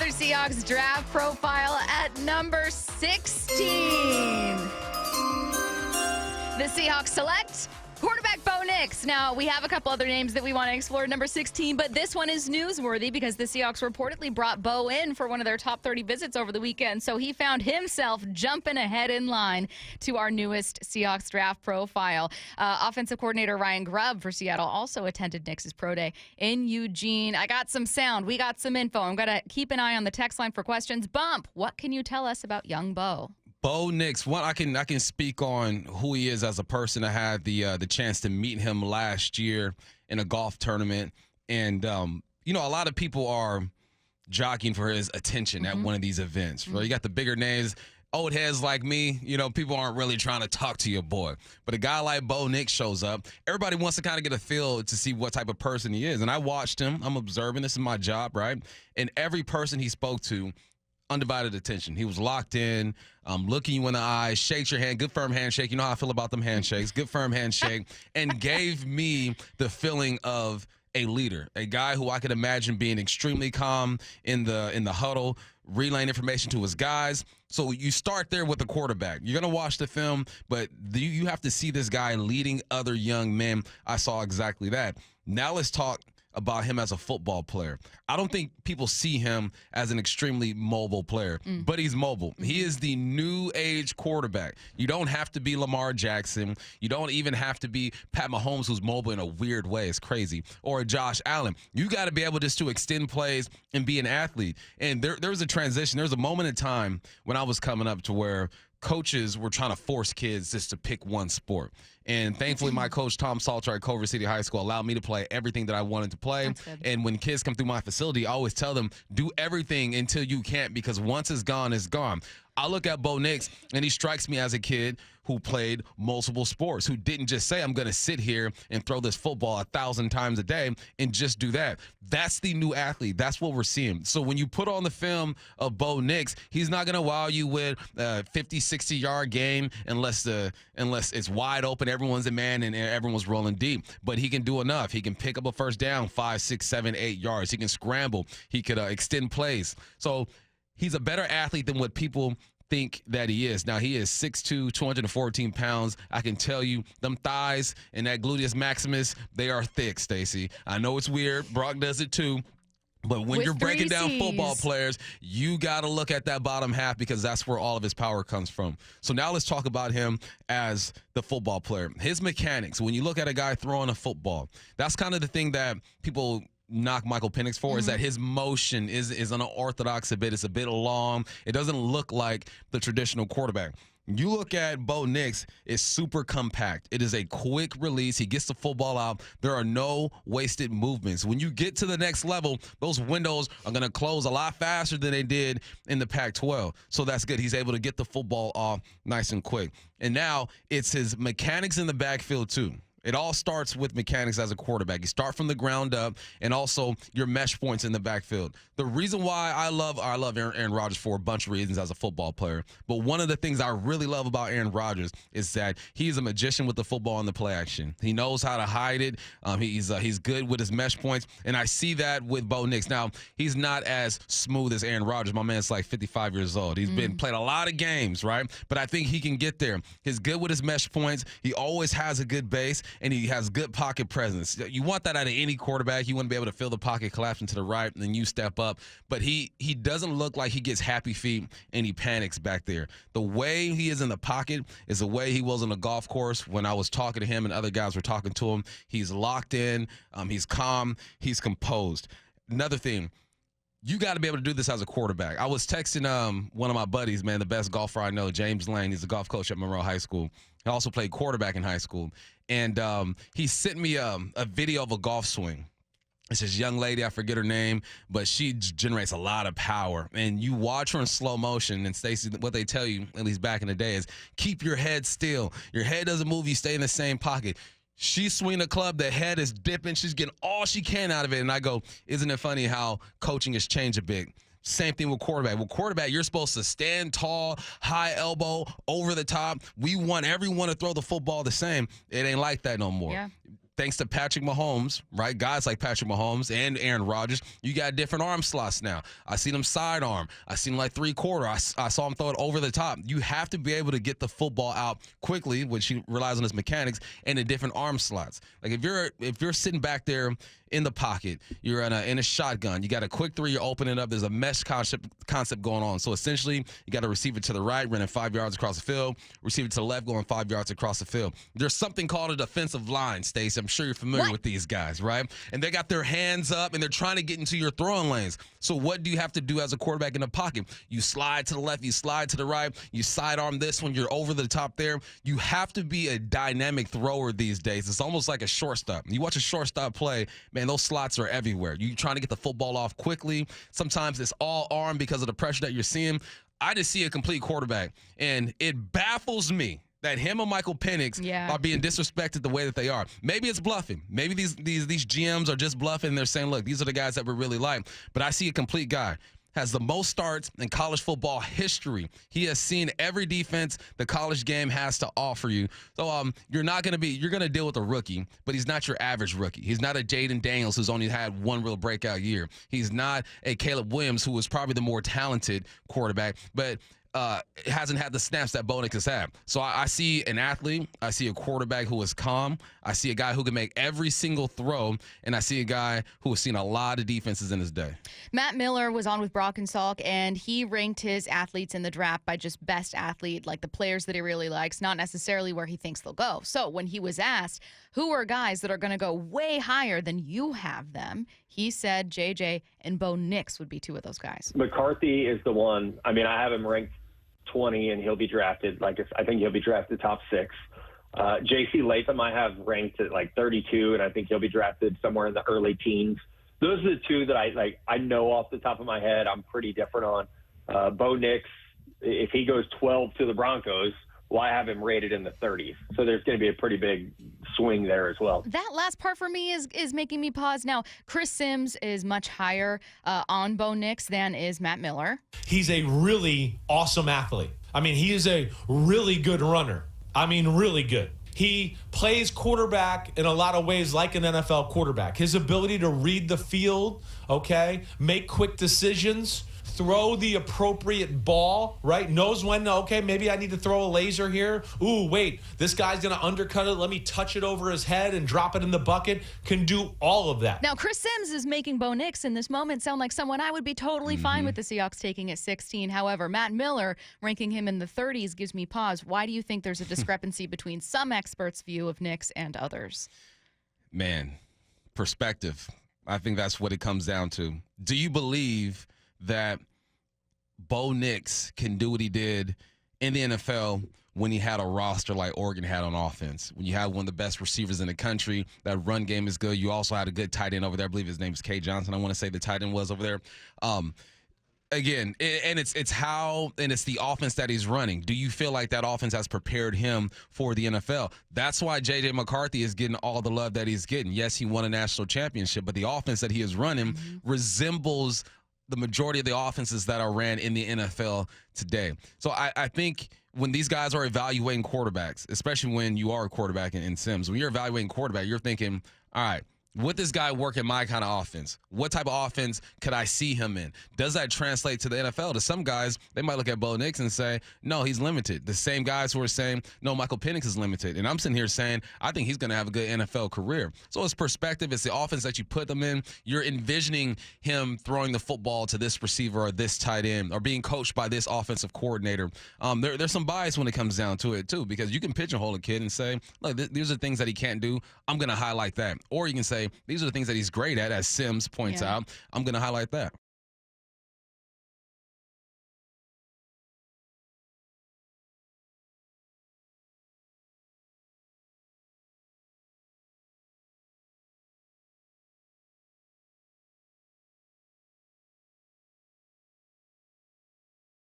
another Seahawks draft profile at number 16. The Seahawks select quarterback Bo Nix. Now, we have a couple other names that we want to explore at number 16, but this one is newsworthy because the Seahawks reportedly brought Bo in for one of their top 30 visits over the weekend, so he found himself jumping ahead in line to our newest Seahawks draft profile. Offensive coordinator Ryan Grubb for Seattle also attended Nix's pro day in Eugene. I got some sound. We got some info. I'm going to keep an eye on the text line for questions. Bump, what can you tell us about young Bo? Bo Nix, I can speak on who he is as a person. I had the chance to meet him last year in a golf tournament, and a lot of people are jockeying for his attention at one of these events. Right? You got the bigger names, old heads like me. People aren't really trying to talk to your boy, but a guy like Bo Nix shows up. Everybody wants to kind of get a feel to see what type of person he is, and I watched him. I'm observing. This is my job, right? And every person he spoke to, undivided attention. He was locked in, looking you in the eyes, shakes your hand, good firm handshake. You know how I feel about them handshakes, good firm handshake, and gave me the feeling of a leader, a guy who I could imagine being extremely calm in the huddle, relaying information to his guys. So you start there with the quarterback. You're going to watch the film, but you have to see this guy leading other young men. I saw exactly that. Now let's talk about him as a football player. I don't think people see him as an extremely mobile player, but he's mobile. He is the new age quarterback. You don't have to be Lamar Jackson. You don't even have to be Pat Mahomes, who's mobile in a weird way. It's crazy. Or Josh Allen. You got to be able just to extend plays and be an athlete. And there was a transition. There was a moment in time when I was coming up to where coaches were trying to force kids just to pick one sport. And thankfully, my coach, Tom Salter at Culver City High School, allowed me to play everything that I wanted to play. And when kids come through my facility, I always tell them, do everything until you can't, because once it's gone, it's gone. I look at Bo Nix, and he strikes me as a kid who played multiple sports, who didn't just say, I'm going to sit here and throw this football 1,000 times a day and just do that. That's the new athlete. That's what we're seeing. So when you put on the film of Bo Nix, he's not going to wow you with a 50, 60-yard game unless it's wide open, everyone's a man, and everyone's rolling deep. But he can do enough. He can pick up a first down 5, 6, 7, 8 yards. He can scramble. He could extend plays. So he's a better athlete than what people think that he is. Now, he is 6'2", 214 pounds. I can tell you, them thighs and that gluteus maximus, they are thick, Stacey. I know it's weird. Brock does it too. But when you're breaking down football players, you got to look at that bottom half, because that's where all of his power comes from. So now let's talk about him as the football player. His mechanics, when you look at a guy throwing a football, that's kind of the thing that people knock Michael Penix for, is that his motion is unorthodox a bit. It's a bit long. It doesn't look like the traditional quarterback. You look at Bo Nix, it's super compact. It is a quick release. He gets the football out. There are no wasted movements. When you get to the next level, those windows are going to close a lot faster than they did in the Pac-12. So that's good. He's able to get the football off nice and quick. And now it's his mechanics in the backfield too. It all starts with mechanics as a quarterback. You start from the ground up, and also your mesh points in the backfield. The reason why I love Aaron Rodgers for a bunch of reasons as a football player, but one of the things I really love about Aaron Rodgers is that he's a magician with the football and the play action. He knows how to hide it. He's good with his mesh points, and I see that with Bo Nix. Now, he's not as smooth as Aaron Rodgers. My man's like 55 years old. He's played a lot of games, right? But I think he can get there. He's good with his mesh points. He always has a good base, and he has good pocket presence. You want that out of any quarterback. You want to be able to feel the pocket collapsing to the right, and then you step up. But he doesn't look like he gets happy feet and he panics back there. The way he is in the pocket is the way he was on the golf course when I was talking to him and other guys were talking to him. He's locked in. He's calm. He's composed. Another thing, you got to be able to do this as a quarterback. I was texting one of my buddies, man, the best golfer I know, James Lane. He's a golf coach at Monroe High School. He also played quarterback in high school. And he sent me a video of a golf swing. It's this young lady, I forget her name, but she generates a lot of power. And you watch her in slow motion, and Stacey, what they tell you, at least back in the day, is keep your head still. Your head doesn't move, you stay in the same pocket. She's swinging a club, the head is dipping, she's getting all she can out of it. And I go, isn't it funny how coaching has changed a bit? Same thing with quarterback. With quarterback, you're supposed to stand tall, high elbow, over the top. We want everyone to throw the football the same. It ain't like that no more. Yeah. thanks to Patrick Mahomes, right? Guys like Patrick Mahomes and Aaron Rodgers, you got different arm slots now. I seen him sidearm. I seen him like three-quarter. I saw him throw it over the top. You have to be able to get the football out quickly, which he relies on his mechanics, and in different arm slots. Like if you're sitting back there in the pocket, you're in a shotgun, you got a quick three, you're opening up, there's a mesh concept going on. So essentially, you got to receive it to the right, running 5 yards across the field, receive it to the left, going 5 yards across the field. There's something called a defensive line, Stacey. I'm sure you're familiar with these guys, right? And they got their hands up, and they're trying to get into your throwing lanes. So what do you have to do as a quarterback in the pocket? You slide to the left, you slide to the right, you sidearm this one, you're over the top there. You have to be a dynamic thrower these days. It's almost like a shortstop. You watch a shortstop play, man, those slots are everywhere. You're trying to get the football off quickly. Sometimes it's all arm because of the pressure that you're seeing. I just see a complete quarterback, and it baffles me that him and Michael Penix are being disrespected the way that they are. Maybe it's bluffing. Maybe these GMs are just bluffing, and they're saying, look, these are the guys that we really like. But I see a complete guy. Has the most starts in college football history. He has seen every defense the college game has to offer you. So you're going to deal with a rookie, but he's not your average rookie. He's not a Jaden Daniels who's only had one real breakout year. He's not a Caleb Williams, who was probably the more talented quarterback, but hasn't had the snaps that Bo Nix has had. So I see an athlete. I see a quarterback who is calm. I see a guy who can make every single throw, and I see a guy who has seen a lot of defenses in his day. Matt Miller was on with Brock and Salk, and he ranked his athletes in the draft by just best athlete, like the players that he really likes, not necessarily where he thinks they'll go. So when he was asked, who are guys that are going to go way higher than you have them, he said JJ and Bo Nix would be two of those guys. McCarthy is the one. I mean, I have him ranked 20, and he'll be drafted. I think he'll be drafted top 6. J.C. Latham I have ranked at like 32, and I think he'll be drafted somewhere in the early teens. Those are the two that I know off the top of my head. I'm pretty different on. Bo Nix, if he goes 12 to the Broncos, well, I have him rated in the 30s. So there's going to be a pretty big swing there as well. That last part for me is making me pause. Now, Chris Sims is much higher on Bo Nix than is Matt Miller. He's a really awesome athlete. I mean, he is a really good runner. I mean, really good. He plays quarterback in a lot of ways like an NFL quarterback. His ability to read the field, okay, make quick decisions, throw the appropriate ball, right? Knows when, okay, maybe I need to throw a laser here. Ooh, wait, this guy's going to undercut it. Let me touch it over his head and drop it in the bucket. Can do all of that. Now, Chris Sims is making Bo Nix in this moment sound like someone I would be totally fine with the Seahawks taking at 16. However, Matt Miller ranking him in the 30s gives me pause. Why do you think there's a discrepancy between some experts' view of Nix and others? Man, perspective. I think that's what it comes down to. Do you believe that Bo Nix can do what he did in the NFL when he had a roster like Oregon had on offense? When you have one of the best receivers in the country, that run game is good. You also had a good tight end over there. I believe his name is K. Johnson. I want to say the tight end was over there. Again, it's the offense that he's running. Do you feel like that offense has prepared him for the NFL? That's why J.J. McCarthy is getting all the love that he's getting. Yes, he won a national championship, but the offense that he is running resembles the majority of the offenses that are ran in the NFL today. So I think when these guys are evaluating quarterbacks, especially when you are a quarterback in Sims, when you're evaluating quarterback, you're thinking, all right, would this guy work in my kind of offense? What type of offense could I see him in? Does that translate to the NFL? To some guys, they might look at Bo Nix and say, no, he's limited. The same guys who are saying, no, Michael Penix is limited. And I'm sitting here saying, I think he's going to have a good NFL career. So it's perspective. It's the offense that you put them in. You're envisioning him throwing the football to this receiver or this tight end or being coached by this offensive coordinator. There's some bias when it comes down to it, too, because you can pigeonhole a kid and say, look, these are things that he can't do. I'm going to highlight that. Or you can say, these are the things that he's great at, as Sims points out. I'm going to highlight that.